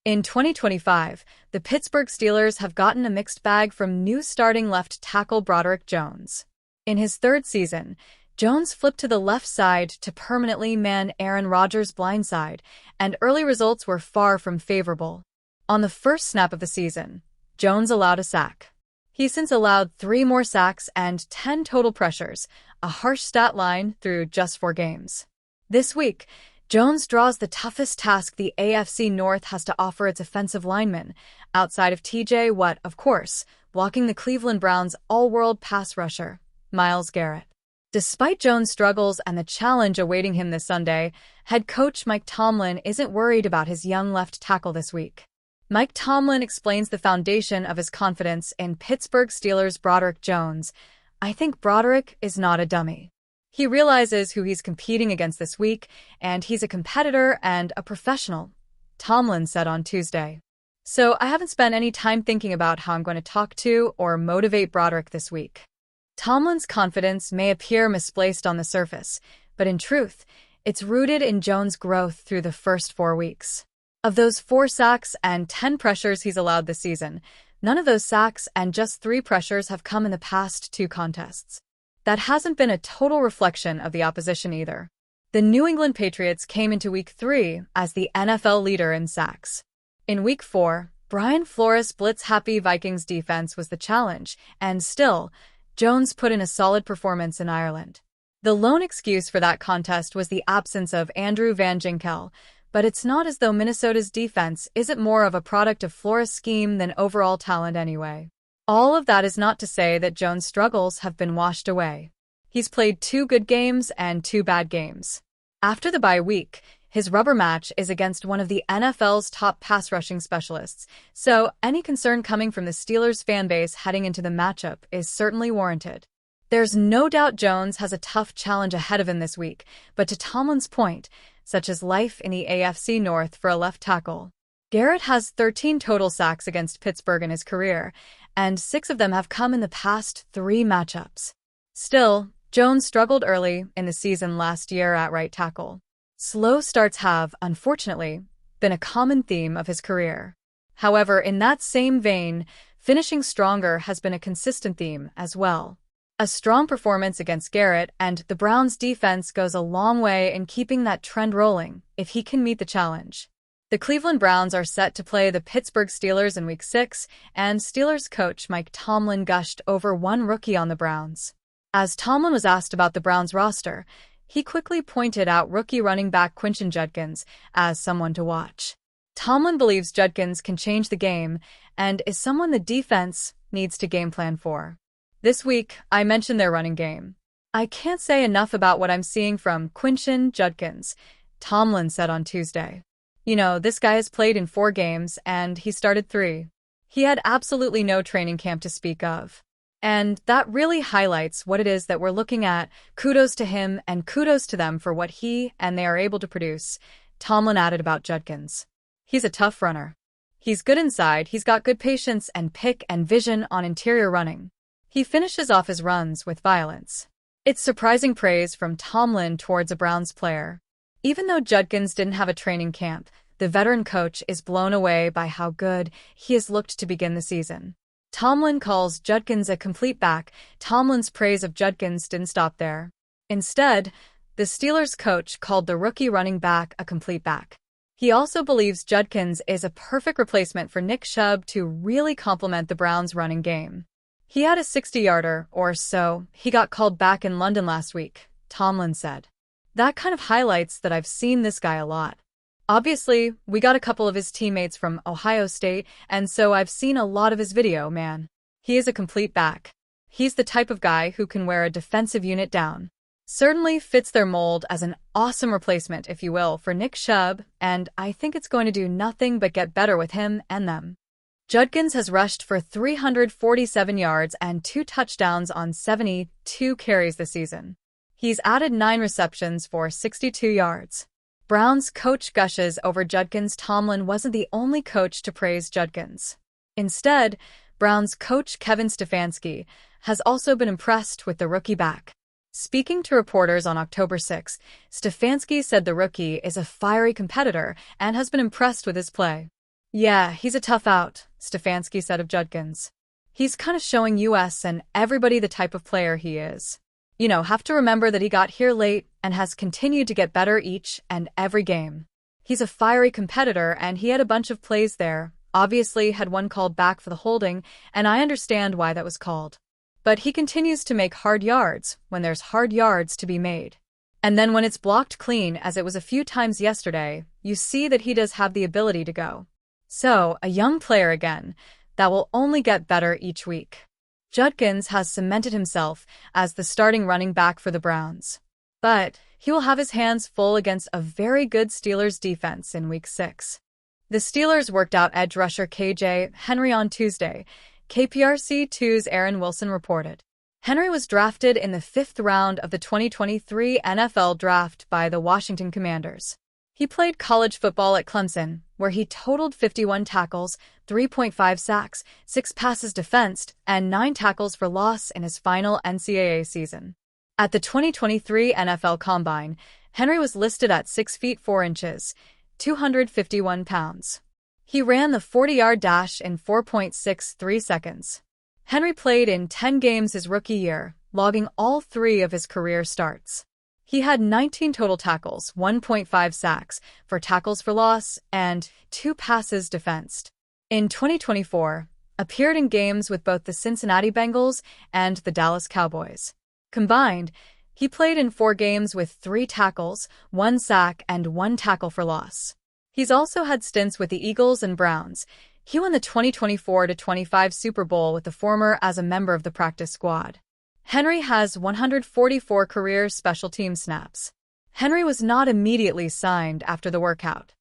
In 2025, the Pittsburgh Steelers have gotten a mixed bag from new starting left tackle Broderick Jones. In his third season, Jones flipped to the left side to permanently man Aaron Rodgers' blind side, and early results were far from favorable. On the first snap of the season, Jones allowed a sack. He's since allowed 3 more sacks and 10 total pressures, a harsh stat line through just 4 games. This week, Jones draws the toughest task the AFC North has to offer its offensive linemen, outside of TJ Watt, of course, blocking the Cleveland Browns' all-world pass rusher, Myles Garrett. Despite Jones' struggles and the challenge awaiting him this Sunday, head coach Mike Tomlin isn't worried about his young left tackle this week. Mike Tomlin explains the foundation of his confidence in Pittsburgh Steelers' Broderick Jones. "I think Broderick is not a dummy. He realizes who he's competing against this week, and he's a competitor and a professional," Tomlin said on Tuesday. "So I haven't spent any time thinking about how I'm going to talk to or motivate Broderick this week." Tomlin's confidence may appear misplaced on the surface, but in truth, it's rooted in Jones' growth through the first 4 weeks. Of those 4 sacks and 10 pressures he's allowed this season, none of those sacks and just 3 pressures have come in the past 2 contests. That hasn't been a total reflection of the opposition either. The New England Patriots came into Week 3 as the NFL leader in sacks. In Week 4, Brian Flores' blitz-happy Vikings defense was the challenge, and still, Jones put in a solid performance in Ireland. The lone excuse for that contest was the absence of Andrew Van Ginkel, but it's not as though Minnesota's defense isn't more of a product of Flores' scheme than overall talent anyway. All of that is not to say that Jones' struggles have been washed away. He's played 2 good games and 2 bad games. After the bye week, his rubber match is against one of the NFL's top pass rushing specialists, so any concern coming from the Steelers fan base heading into the matchup is certainly warranted. There's no doubt Jones has a tough challenge ahead of him this week, but to Tomlin's point, such as life in the AFC North for a left tackle. Garrett has 13 total sacks against Pittsburgh in his career, and 6 of them have come in the past 3 matchups. Still, Jones struggled early in the season last year at right tackle. Slow starts have, unfortunately, been a common theme of his career. However, in that same vein, finishing stronger has been a consistent theme as well. A strong performance against Garrett and the Browns' defense goes a long way in keeping that trend rolling if he can meet the challenge. The Cleveland Browns are set to play the Pittsburgh Steelers in Week 6, and Steelers coach Mike Tomlin gushed over one rookie on the Browns. As Tomlin was asked about the Browns' roster, he quickly pointed out rookie running back Quinshon Judkins as someone to watch. Tomlin believes Judkins can change the game and is someone the defense needs to game plan for. "This week, I mentioned their running game. I can't say enough about what I'm seeing from Quinshon Judkins," Tomlin said on Tuesday. "You know, this guy has played in 4 games, and he started 3. He had absolutely no training camp to speak of. And that really highlights what it is that we're looking at. Kudos to him and kudos to them for what he and they are able to produce," Tomlin added about Judkins. "He's a tough runner. He's good inside, he's got good patience and pick and vision on interior running. He finishes off his runs with violence." It's surprising praise from Tomlin towards a Browns player. Even though Judkins didn't have a training camp, the veteran coach is blown away by how good he has looked to begin the season. Tomlin calls Judkins a complete back. Tomlin's praise of Judkins didn't stop there. Instead, the Steelers coach called the rookie running back a complete back. He also believes Judkins is a perfect replacement for Nick Chubb to really complement the Browns' running game. "He had a 60-yarder or so. He got called back in London last week," Tomlin said. "That kind of highlights that I've seen this guy a lot. Obviously, we got a couple of his teammates from Ohio State, and so I've seen a lot of his video, man. He is a complete back. He's the type of guy who can wear a defensive unit down. Certainly fits their mold as an awesome replacement, if you will, for Nick Chubb, and I think it's going to do nothing but get better with him and them." Judkins has rushed for 347 yards and 2 touchdowns on 72 carries this season. He's added 9 receptions for 62 yards. Browns coach gushes over Judkins. Tomlin wasn't the only coach to praise Judkins. Instead, Browns coach Kevin Stefanski has also been impressed with the rookie back. Speaking to reporters on October 6, Stefanski said the rookie is a fiery competitor and has been impressed with his play. Yeah, he's a tough out, Stefanski said of Judkins. He's kind of showing us and everybody the type of player he is. Have to remember that he got here late and has continued to get better each and every game. He's a fiery competitor and he had a bunch of plays there, obviously had one called back for the holding, and I understand why that was called. But he continues to make hard yards when there's hard yards to be made. And then when it's blocked clean, as it was a few times yesterday, you see that he does have the ability to go. So, a young player again, that will only get better each week. Judkins has cemented himself as the starting running back for the Browns. But he will have his hands full against a very good Steelers defense in Week 6. The Steelers worked out edge rusher KJ Henry on Tuesday, KPRC2's Aaron Wilson reported. Henry was drafted in the 5th round of the 2023 NFL Draft by the Washington Commanders. He played college football at Clemson, where he totaled 51 tackles, 3.5 sacks, 6 passes defensed, and 9 tackles for loss in his final NCAA season. At the 2023 NFL Combine, Henry was listed at 6 feet 4 inches, 251 pounds. He ran the 40-yard dash in 4.63 seconds. Henry played in 10 games his rookie year, logging all 3 of his career starts. He had 19 total tackles, 1.5 sacks, 4 tackles for loss, and 2 passes defensed. In 2024, appeared in games with both the Cincinnati Bengals and the Dallas Cowboys. Combined, he played in 4 games with 3 tackles, 1 sack, and 1 tackle for loss. He's also had stints with the Eagles and Browns. He won the 2024-25 Super Bowl with the former as a member of the practice squad. Henry has 144 career special team snaps. Henry was not immediately signed after the workout.